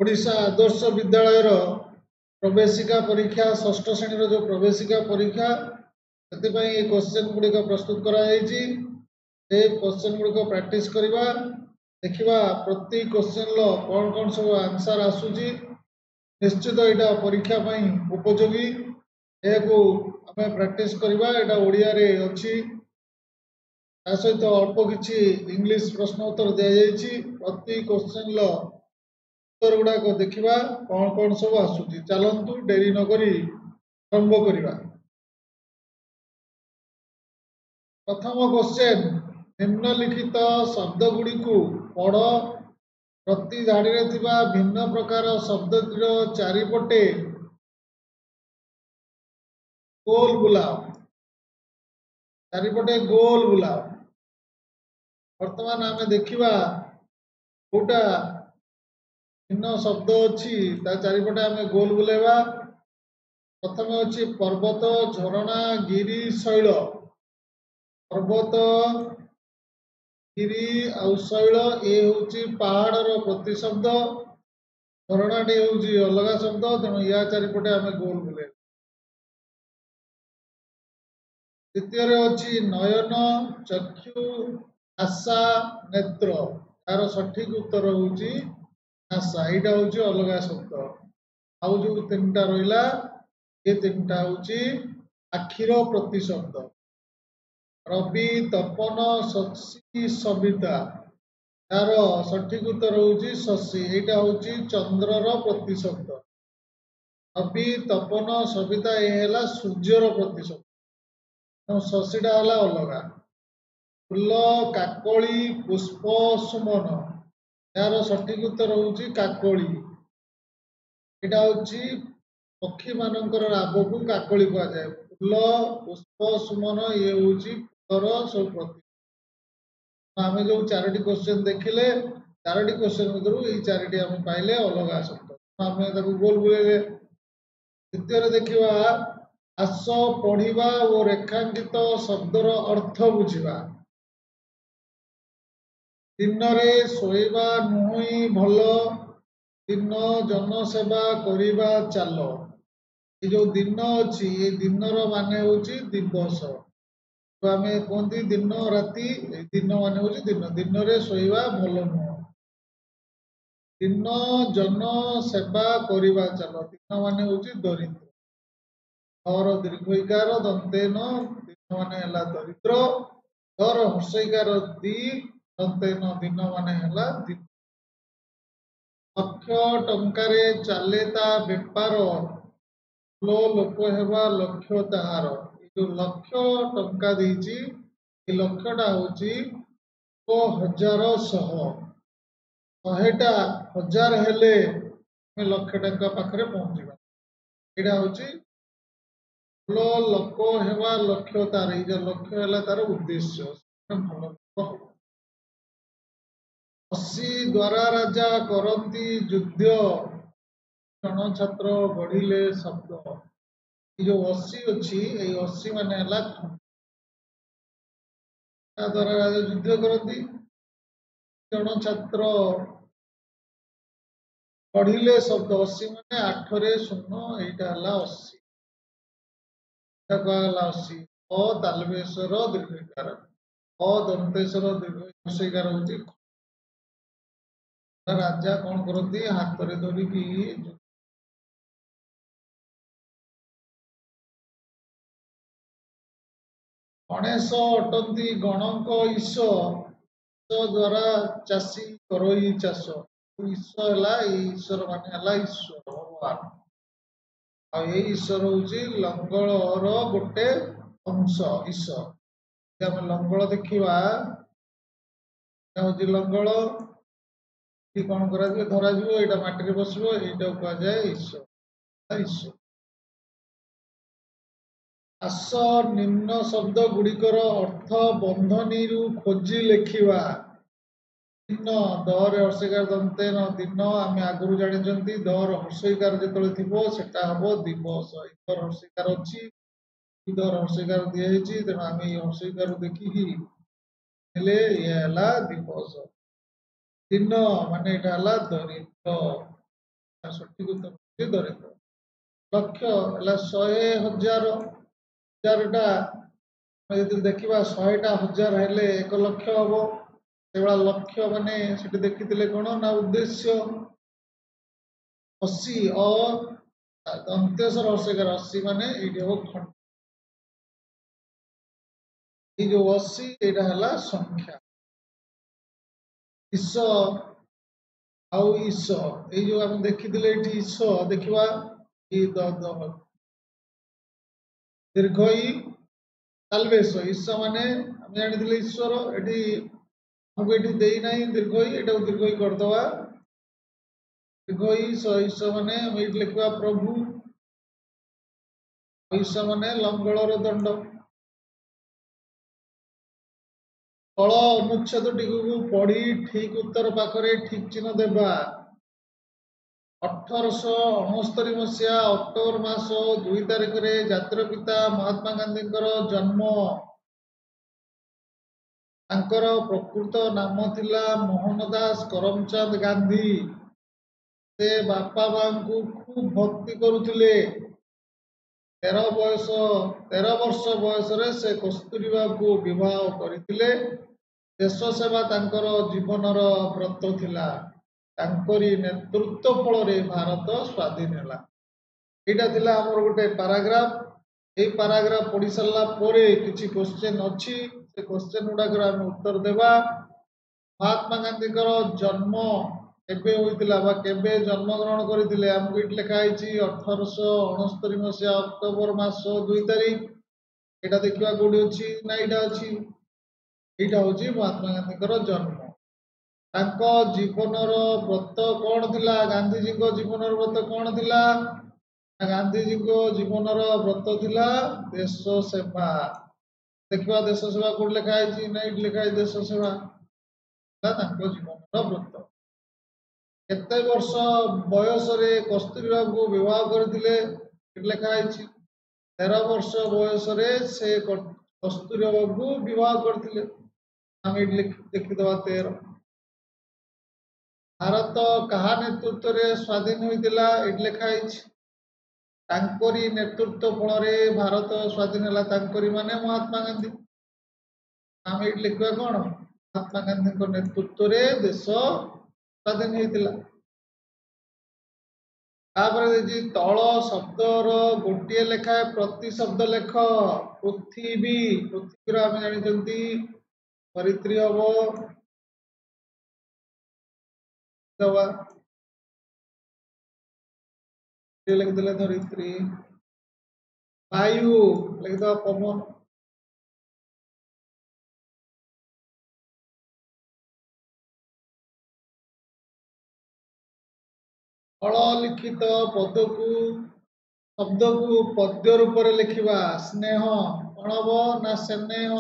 ओडिशा आदर्श विद्यालय प्रवेशिका परीक्षा षष्ठ श्रेणी जो प्रवेशिका परीक्षा से क्वेश्चन गुड़िक प्रस्तुत कराई क्वेश्चन गुड़िक प्रैक्टिस करवा देखा प्रति क्वेश्चन कौन कौन सब आंसर आसूची निश्चित यहाँ परीक्षा उपयोगी यह आम प्रैक्टिस करवा यहाँ ओडिया रे अच्छी सहित अल्प किसी इंग्लिश प्रश्न उत्तर दि जाएगी प्रति क्वेश्चन उत्तर गुड़ाक देखा कौन कौन सब आसूची चलतु डेरी नक आरंभ करवा। प्रथम क्वेश्चन निम्नलिखित शब्द गुड़ी पढ़ प्रति धाड़ी भिन्न प्रकार शब्द चारिपटे गोल बुलाओ चारिपटे गोल बुलाओ। वर्तमान आम देखा गोटा भिन्न शब्द अच्छी चारिपटे आम गोल बुलेवा। प्रथम अच्छी पर्वत झरणा गिरी शैल पर्वत गिरी आउ शैल ये हूँ पहाड़ प्रतिशब्द झरणाटी हूँ अलग शब्द तेणु या चारिपटे आम गोल बुले। द्वितीय अच्छी नयन चक्षु आशा नेत्र यार सठिक उत्तर हूँ आशा यहाँ हूँ अलग शब्द। आउ जो तीन टा रहा ये तीन टा हूँ आखिर प्रतिशब्द रवि तपन शशि सविता यार सठिक उत्तर हूँ शशि यहाँ हूँ चंद्रर प्रतिशब्द। रवि तपन सविता ये सूर्यर प्रतिशब्द शशीटा है अलग। फूल काकली पुष्प सुमन यार सठिक उत्तर हूँ काकली यहाँ हूँ पक्षी मानकर राब को काकली कह जाए। फूल पुष्प सुमन ये हूँ फूलर सब प्रति आम जो चारोटी क्वेश्चन देखिले चारोटी क्वेश्चन भर ये चारोटी आम पाइले अलग शब्द आम गोल बुले। द्वितीय देखा आस पढ़ा और रेखांकित शब्दर अर्थ बुझा। दिन रे शोइबा नुह भल दिन जनसेवा करवा चल ये जो दिन अच्छी ये दिनर माने हूँ दिवस तो आम कहते दिन राति दिन मान हूँ दिन दिन रे शोइबा भल नुह दिन जन सेवा करवा चल दिन मान हूँ दरिद्र और दीर्घकार दंतेन दिन मान है दरिद्र दर हर्षईकार दी दंतेन दिन मान है दिन। लक्ष टंकारे चले ता बेपार लोक हेबा लक्ष्य ताहार जो लक्ष टंका देची लक्ष्यटा हूँ हजार शह शहेटा हजार हेले लक्ष टंका पाखे पहुँचवा यहाँ हूँ लोक हेबा लक्ष्य तार ये लक्ष्य है तार उद्देश्य भल। 80 द्वारा राजा करती युद्ध जन छात्र बढ़िले शब्द ये जो 80 अच्छी 80 माने द्वारा राजा युद्ध करती जन छात्र बढ़िले शब्द 80 माने 8 रे 0 यहाँ 80 80 अतालवेश्वर दीर्घकार अदंतेश्वर दीर्घकार हूँ राजा कौन करती हाथ में धरिकी गणेश अटंती गणक ईश द्वारा चाषी करई चाष ईश है ईश्वर मान ईश्वर भगवान ईश्वर हूँ लंगलर गोटे अंश ईश आम लंगल देखा हूँ लंगल कौन कर धर यहाँ मटी बस यहाँ कहुए ईश्वर ईश्वर। आस निम्न शब्द गुड़िकर अर्थ बंधनी खोजी लेखिवा। दिन दर हर्षईकार दंते न दिन आम आगु जानी दर हर्षईकार जो थो सेटा हम दिवस इधर हर्षईकार अच्छी इधर हर्षईकार दिखाई तेणु आम ये हर्षईकार देखिकी ये दिवस दिन मान यहाँ दरिद्र ସଠିକ ଉତ୍ତର ହେଉଛି ଦରିଦ୍ର। ଲକ୍ଷ ହେଲା 100,000 ହଜାରଟା ଆମେ ଯଦି ଦେଖିବା 100ଟା 1000 ହେଲେ 1 ଲକ୍ଷ ହବ। ସେଭଳିଆ ଲକ୍ଷ୍ୟ ମାନେ ସେଠି ଦେଖିଥିଲେ କଣ ନା ଉଦ୍ଦେଶ୍ୟ। 80 ଅନ୍ତେଶ୍ୱର 80 ମାନେ ଏଇଠି ହବ ଖଣ୍ଡ। ଏଇ ଯୋଉ 80 ଏଇଟା ହେଲା ସଂଖ୍ୟା। ଈଶ ଆଉ ଈଶ ଏଇ ଯୋଉ ଆମେ ଦେଖିଥିଲେ ଏଇଠି ଈଶ ଦେଖିବା ଦୀର୍ଘ ଇ ତାଲବେଶ ଈଶ ମାନେ ଆମେ ଜାଣିଥିଲେ ଈଶ୍ୱର। ଏଠି ଆମକୁ ଏଠି ଦେଇନାହିଁ ଦୀର୍ଘ ଇ, ଏଟାକୁ ଦୀର୍ଘ ଇ କରିଦବା। ଦୀର୍ଘ ଈଶ ମାନେ ଆମେ ଏଇଠି ଲେଖିବା ପ୍ରଭୁ। ଈଶ ମାନେ ଲଙ୍ଗଳର ଦଣ୍ଡ। ତଳ ଅନୁଚ୍ଛେଦଟିକୁ ପଢି ଠିକ ଉତ୍ତର ପାଖରେ ଠିକ ଚିହ୍ନ ଦେବା। 1869 ମସିହା ଅକ୍ଟୋବର ମାସ 2 ତାରିଖରେ ଜାତିର ପିତା ମହାତ୍ମା ଗାନ୍ଧୀଙ୍କର ଜନ୍ମ। ତାଙ୍କର ପ୍ରକୃତ ନାମ ଥିଲା ମୋହନ ଦାସ କରମଚାନ୍ଦ ଗାନ୍ଧୀ। ସେ ବାପା ମାଙ୍କୁ ଖୁବ ଭକ୍ତି କରୁଥିଲେ। 13 ବର୍ଷ ବୟସରେ ସେ କସ୍ତୁରବାକୁ ବିବାହ କରିଥିଲେ। ଦେଶ ସେବା ତାଙ୍କର ଜୀବନର ବ୍ରତ ଥିଲା। ତାଙ୍କରି ନେତୃତ୍ୱ ଫଳରେ ଭାରତ ସ୍ୱାଧୀନ ହେଲା। ଏଇଟା ଥିଲା ଆମର ଗୋଟେ ପାରାଗ୍ରାଫ। ଏଇ ପାରାଗ୍ରାଫ ପଢି ସାରିଲା ପରେ କିଛି କ୍ୱେଶ୍ଚେନ୍ ଅଛି। ସେ କ୍ୱେଶ୍ଚେନ୍ ଗୁଡାକର ଆମେ ଉତ୍ତର ଦେବା। ମହାତ୍ମା ଗାନ୍ଧୀଙ୍କର ଜନ୍ମ କେବେ ହୋଇଥିଲା ବା କେବେ ଜନ୍ମଗ୍ରହଣ କରିଥିଲେ? ଆମକୁ ଏଠି ଲେଖା ହେଇଛି 1869 ମସିହା ଅକ୍ଟୋବର ମାସ 2 ତାରିଖ। ଏଇଟା ଦେଖିବା କୋଉଠି ଅଛି ନା ଏଇଟା ଅଛି। ଏଇଟା ହଉଛି ମହାତ୍ମା ଗାନ୍ଧୀଙ୍କର ଜନ୍ମ। ତାଙ୍କ ଜୀବନର ବ୍ରତ କଣ ଥିଲା? ଗାନ୍ଧୀଜୀଙ୍କ ଜୀବନର ବ୍ରତ କଣ ଥିଲା? ଗାନ୍ଧୀଜୀଙ୍କ ଜୀବନର ବ୍ରତ ଥିଲା ଦେଶ ସେବା। ଦେଖିବା ଦେଶ ସେବା କୋଉଠି ଲେଖା ହେଇଛି ନା ଏଇଠି ଲେଖା ହେଇଛି ଦେଶ ସେବା ତାଙ୍କ ଜୀବନର ବ୍ରତ। କେତେ ବର୍ଷ ବୟସରେ କସ୍ତୁରବାକୁ ବିବାହ କରିଥିଲେ? ଏଠି ଲେଖା ହେଇଛି 13 ବର୍ଷ ବୟସରେ ସେ କସ୍ତୁରବାକୁ ବିବାହ କରିଥିଲେ। ଆମେ ଏଠି ଦେଖିଦବା 13। ଭାରତ କାହା ନେତୃତ୍ୱରେ ସ୍ୱାଧୀନ ହୋଇଥିଲା? ଏଠି ଲେଖା ହେଇଛି ତାଙ୍କରି ନେତୃତ୍ୱ ଫଳରେ ଭାରତ ସ୍ୱାଧୀନ ହେଲା। ତାଙ୍କରି ମାନେ ମହାତ୍ମା ଗାନ୍ଧୀ। ଆମେ ଏଠି ଲେଖିବା କଣ? ମହାତ୍ମା ଗାନ୍ଧୀଙ୍କ ନେତୃତ୍ୱରେ ଦେଶ ସ୍ୱାଧୀନ ହେଇଥିଲା। ତାପରେ ଦେଇଛି ତଳ ଶବ୍ଦର ଗୋଟିଏ ଲେଖାଏ ପ୍ରତି ଶବ୍ଦ ଲେଖ। ପୃଥିବୀ, ପୃଥିବୀର ଆମେ ଜାଣିଛନ୍ତି ଧରିତ୍ରୀ ହବ। ଲେଖିଦେଲେ ଧରିତ୍ରୀ। ବାୟୁ ଲେଖିଦବା ପବନ। ତଳ ଲିଖିତ ଶବ୍ଦକୁ ପଦ୍ୟ ରୂପରେ ଲେଖିବା। ସ୍ନେହ କଣ ହବ ନା ସ୍ନେହ।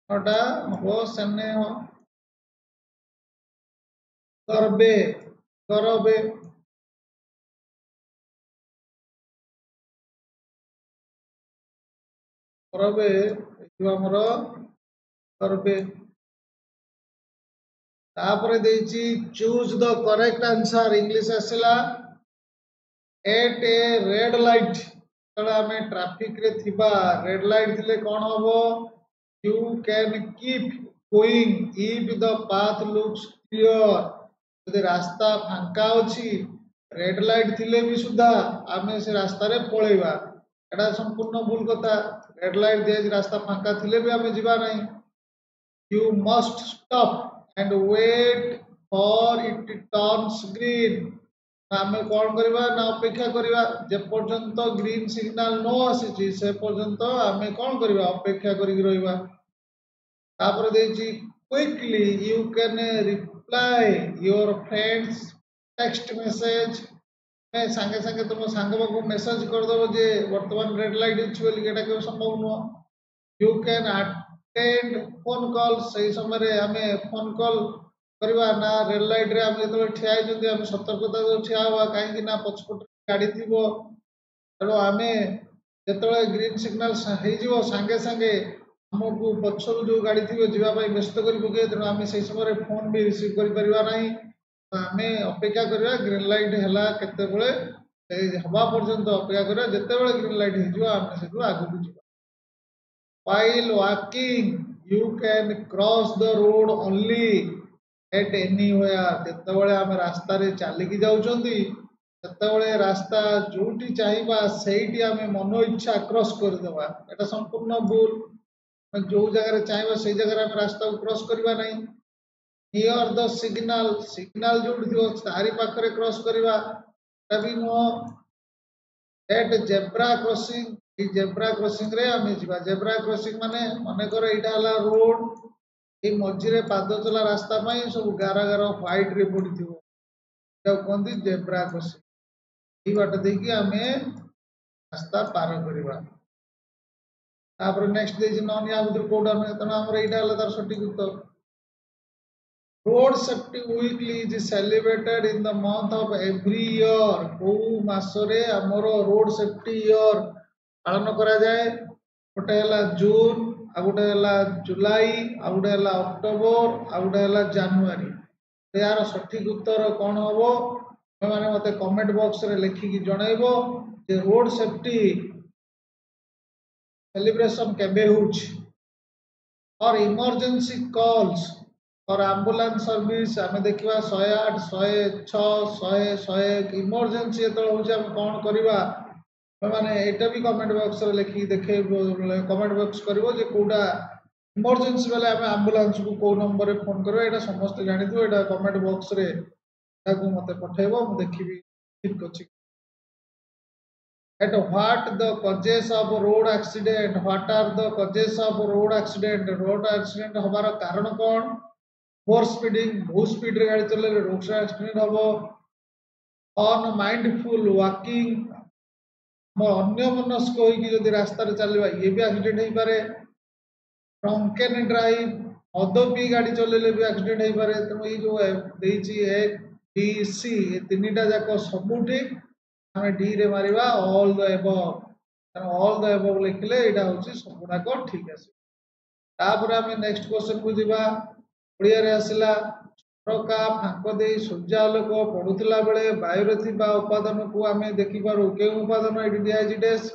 ଟା ହବ ସ୍ନେହ। ଗର୍ବେ ଗରବେ। ଗରବେ ଆମର ଗର୍ବେ। ତାପରେ ଦେଇଛି choose the correct answer. English ଆସିଲା ଏଟ୍ ଏ ରେଡ୍ ଲାଇଟ୍। ଯେତେବେଳେ ଆମେ ଟ୍ରାଫିକ ରେ ଥିବା ରେଡ୍ ଲାଇଟ୍ ଥିଲେ କଣ ହବ? You can keep going if the path looks clear। ଯଦି ରାସ୍ତା ଫାଙ୍କା ଅଛି ରେଡ୍ ଲାଇଟ୍ ଥିଲେ ବି ସୁଦ୍ଧା ଆମେ ସେ ରାସ୍ତାରେ ପଳେଇବା। ଏଟା ସମ୍ପୂର୍ଣ୍ଣ ଭୁଲ କଥା। ରେଡ୍ ଲାଇଟ୍ ଦିଆଯାଇଛି, ରାସ୍ତା ଫାଙ୍କା ଥିଲେ ବି ଆମେ ଯିବା ନାହିଁ। You must stop and wait for it turns green। ଆମେ କଣ କରିବା ନା ଅପେକ୍ଷା କରିବା ଯେପର୍ଯ୍ୟନ୍ତ ଗ୍ରୀନ ସିଗ୍ନାଲ ନ ଆସିଛି ସେ ପର୍ଯ୍ୟନ୍ତ ଆମେ କଣ କରିବା? ଅପେକ୍ଷା କରିକି ରହିବା। ତାପରେ ଦେଇଛି quickly you can reply your friends text message. ସାଙ୍ଗେ ସାଙ୍ଗେ ତୁମ ସାଙ୍ଗ ପାଖକୁ ମେସେଜ କରିଦେବ ଯେ ବର୍ତ୍ତମାନ ରେଡ୍ ଲାଇଟ୍ ଅଛି ବୋଲି। ଏଟା କେବେ ସମ୍ଭବ ନୁହଁ। You can attend phone call. ସେଇ ସମୟରେ ଆମେ ଫୋନ କଲ୍ କରିବା ନା ରେଡ୍ ଲାଇଟ୍ ରେ ଆମେ ଯେତେବେଳେ ଠିଆ ହେଇଛନ୍ତି ଆମେ ସତର୍କତା ଠିଆ ହବା। କାହିଁକି ନା ପଛପଟେ ଗାଡି ଥିବ। ତେଣୁ ଆମେ ଯେତେବେଳେ ଗ୍ରୀନ ସିଗ୍ନାଲ ହେଇଯିବ ସାଙ୍ଗେ ସାଙ୍ଗେ आमको पछरु जो गाड़ी थी जावाई व्यस्त कर पके तेणु आम से समय फोन भी रिसीव कर आम अपेक्षा करवा ग्रीन लाइट है केत हवा पर्यंत अपेक्षा करवा जिते ग्रीन लाइट हो आगे को जा while walking you can cross the road only at anywhere ଯେତେବେଳେ ଆମେ ରାସ୍ତାରେ ଚାଲିକି ଯାଉଛନ୍ତି ସେତେବେଳେ ରାସ୍ତା ଯୋଉଠି ଚାହିଁବା ସେଇଠି ଆମେ ମନ ଇଚ୍ଛା କ୍ରସ୍ କରିଦେବା ଏଟା ସମ୍ପୂର୍ଣ୍ଣ ଭୁଲ ଆମେ ଯୋଉ ଜାଗାରେ ଚାହିଁବା ସେଇ ଜାଗାରେ ଆମେ ରାସ୍ତାକୁ କ୍ରସ୍ କରିବା ନାହିଁ ନିୟର ଦ ସିଗ୍ନାଲ ଯୋଉଠି ଥିବ ତାରି ପାଖରେ କ୍ରସ୍ କରିବା ଏଟା ବି ନୁହଁ at zebra crossing zebra crossing रे आम जा जेब्रा क्रॉसिंग माने मनकर यहाँ रोड ये मझे पाद चला रास्ता सब गार गार व्हाइट रे पड़ी कहते जेब्रा क्रॉसिंग ये बाट देखिए आम रास्ता पार करवा नेक्स्ट नन या भर कौटा नुहे तेना यहाँ तार सठिक उत्तर road safety weekly is celebrated in the month of every year को मासरे हमरो रोड सेफ्टी ईयर पालन करा जाए गोटे है जून आ गोटे है जुलाई आ गोटे है अक्टोबर आ गोटे है जनवरी यार सठिक उत्तर कौन हम मैंने मत कमेंट बॉक्स रे लिखिकी जनइबो जे रोड सेफ्टी सेलिब्रेशन केबे होउछ और इमरजेंसी कॉल्स और एम्बुलेंस सर्विस आम देखा 108 106 100 101 इमरजेंसी जो हूँ कौन करवा मैंने यहाँ भी कमेंट बॉक्स रे लिखिकी देखे कमेंट बॉक्स करोटा इमरजेंसी बेले आम आम्बुलांस को कौ नंबर रे फोन करवा यहाँ समस्त जानी यहाँ कमेंट बॉक्स रे मत पठेब मुझे देखी ठीक अच्छी at what the causes of road accident what are the causes of road accident हमारा कारण कौन ओवर स्पीडिंग बहुत स्पीड रे गाड़ी चले रोड एक्सीडेंट हम अनमाइंडफुल वॉकिंग अन्य मनस्क होगी रास्ता चलवा ये भी एक्सीडेंट हो पारे ड्रंकेन ड्राइव मद पी गाड़ी चलेले भी एक्सीडेंट हो पारे तेणु ये जो ए बी सी ये तीन टा जाक सबू ठीक आम डी रे मारिबा all the above all the above लिखिले यहाँ हूँ सबुड़ाक ठीक आस आम नेक्स्ट क्वेश्चन को जीवा ओडिया आसला झरका फांक दे सूर्यालोक पड़ूला बेले वायु उपादान को आम देखिपारू के उपादान ये दिखाई डेस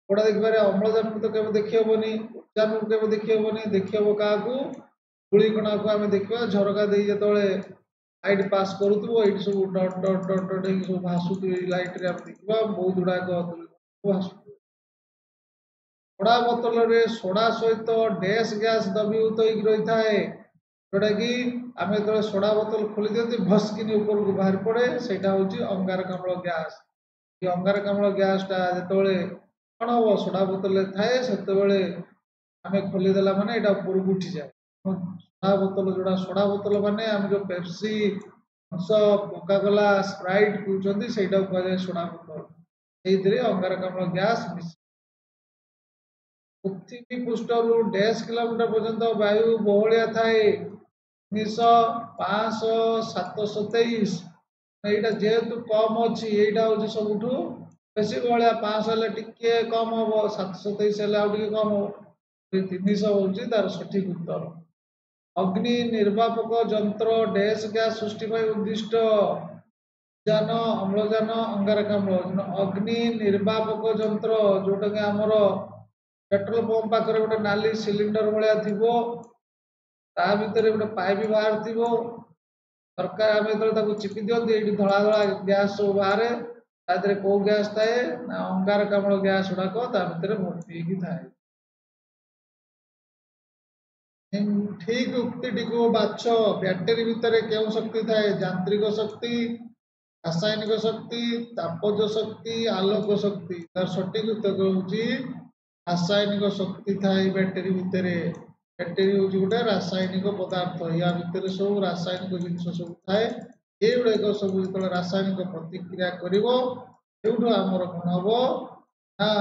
गोटा देखिपारे अम्लजान को तो केवल देखी हेनी उद्यान को केवल देखी हेनी देखी हम क्या धूलिकणा को आम देखा झरका दे जो लाइट पास करूँ ये सब डट डट डट डट सब भाषु लाइट रे देखा बहुत गुड़ाक भाषु सोडा बोतल सोडा सहित डैश गैस द्रवीभूत रही है जोटा कि आम जो सोडा बोतल खोली दिखती भस्किनी ऊपर को बाहर पड़े से हूँ अंगारकाम्ल गैस ये अंगारकाम्ल गैसटा जो कौन हम सोडा बोतल थाए से आम खोलीदेला माने यहाँ ऊपर को उठी जाए सोडा बोतल जोड़ा सोडा बोतल माने आम जो पेप्सी कोकाकोला स्प्राइट पीउछंती सेटा कह सोडा बोतल ये अंगारकाम्ल गैस मिस पृथ्वी पृष्ठरू 1.5 किलोमीटर पर्यंत वायु बहलिया थाए 300 500 723 यहाँ जेहेतु कम अच्छी यहाँ हूँ सबुठ बेसी भाया 500 टे कम हम 727 कम हम 300 हूँ तार सठिक उत्तर अग्नि निर्वापक जंत्र डैश गैस सृष्टि उद्दिष्ट जान अम्लजान अंगारकाम्ल अग्नि निर्वापक जंत्र जोटा कि आमर पेट्रोल पंप पाखे गोटे नाली सिलिंडर भाया थी ता भर गोटे पाइप बाहर थी सरकार आम जो चिपी दिखती ये धला धला गैस सब बाहर तादे कौ गैस थाए ना अंगारकाम्ल गैस गुड़ाक भर भर्ती थाए ठीक उक्ति को बाछ बैटेरी भितर क्यों शक्ति थाए यांत्रिक शक्ति रासायनिक शक्ति तापज शक्ति आलोक शक्ति तार सठिक उत्तर हूँ रासायनिक शक्ति थाए बैटेरी भितर बैटेरी हूँ गोटे रासायनिक पदार्थ या भितर सब रासायनिक जिनस सब थाए ये गुड़ाक सब जो रासायनिक प्रतिक्रिया करमर कौन हम ना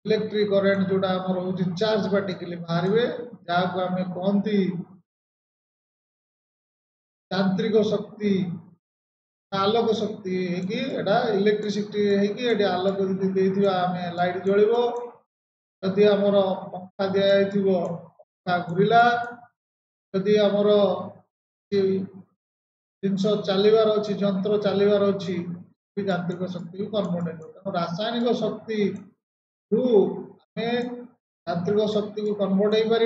इलेक्ट्रिक करेन्ट जोटा आमर हूँ चार्ज पार्टिकल बाहर जहाँ को आम कहती यांत्रिक शक्ति आलोक शक्ति इलेक्ट्रिसिटी आलोक आम लाइट जल जदि आमर पंखा दिथो पंखा घूरला जदि आमर जिनस चलवार अच्छी जंत्र चलवार अच्छी यांत्रिक शक्ति को कन्वर्ट हो तेणु रासायनिक शक्ति रु आम यांत्रिक शक्ति को कन्वर्ट हो पार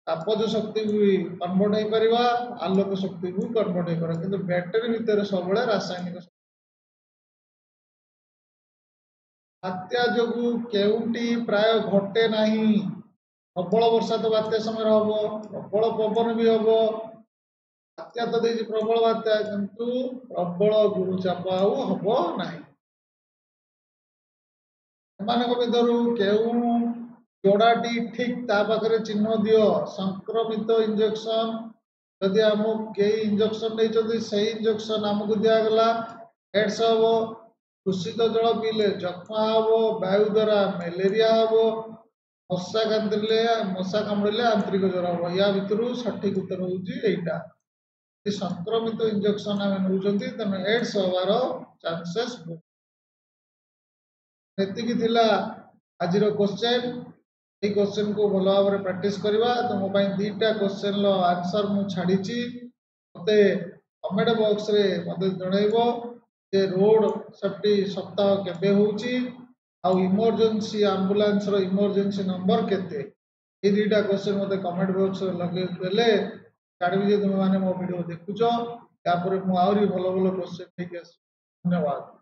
तापज शक्ति को भी कन्वर्ट हो पार आलोक शक्ति को कन्वर्ट हो पार कि बैटेरी भितर सब रासायनिक बात्या जो केउटी प्राय घटे नहीं प्रबल वर्षा तो बात्या समय हम प्रबल पवन भी हम बात्या तो देखिए प्रबल बात्या किंतु प्रबल गुरुचाप हम ना भर केउ जोड़ाटी ठीक ता पाखे चिन्ह दियो संक्रमित इंजेक्शन जदि आम कई इंजेक्शन नहीं से इंजेक्शन आमको दिगला एड्स हम दूषित जल पीले जक्ष्मा हम वायु द्वारा मलेरिया हम मशा कांदे मशा कामुड़े आंतरिक ज्वर हम या भितर सठिक उत्तर होता संक्रमित इंजेक्शन आम नौ तेना एड्स हबार चांसेस ये आज क्वेश्चन ये क्वेश्चन को भल भाव में प्रैक्टिस करवा तो मो दीटा क्वेश्चन आंसर मु छाड़ी मत कमेंट बॉक्स रे मत जनइब जे रोड सेफ्टी सप्ताह केबे होउची आउ इमरजेंसी एम्बुलेंस रो इमरजेंसी नंबर केते ये दीटा क्वेश्चन मत कमेंट बॉक्स रे लगे देले जानिबी जे तुम माने मो वीडियो देखुचो या पर मु आउरी भलो भलो क्वेश्चन लेके आसी धन्यवाद।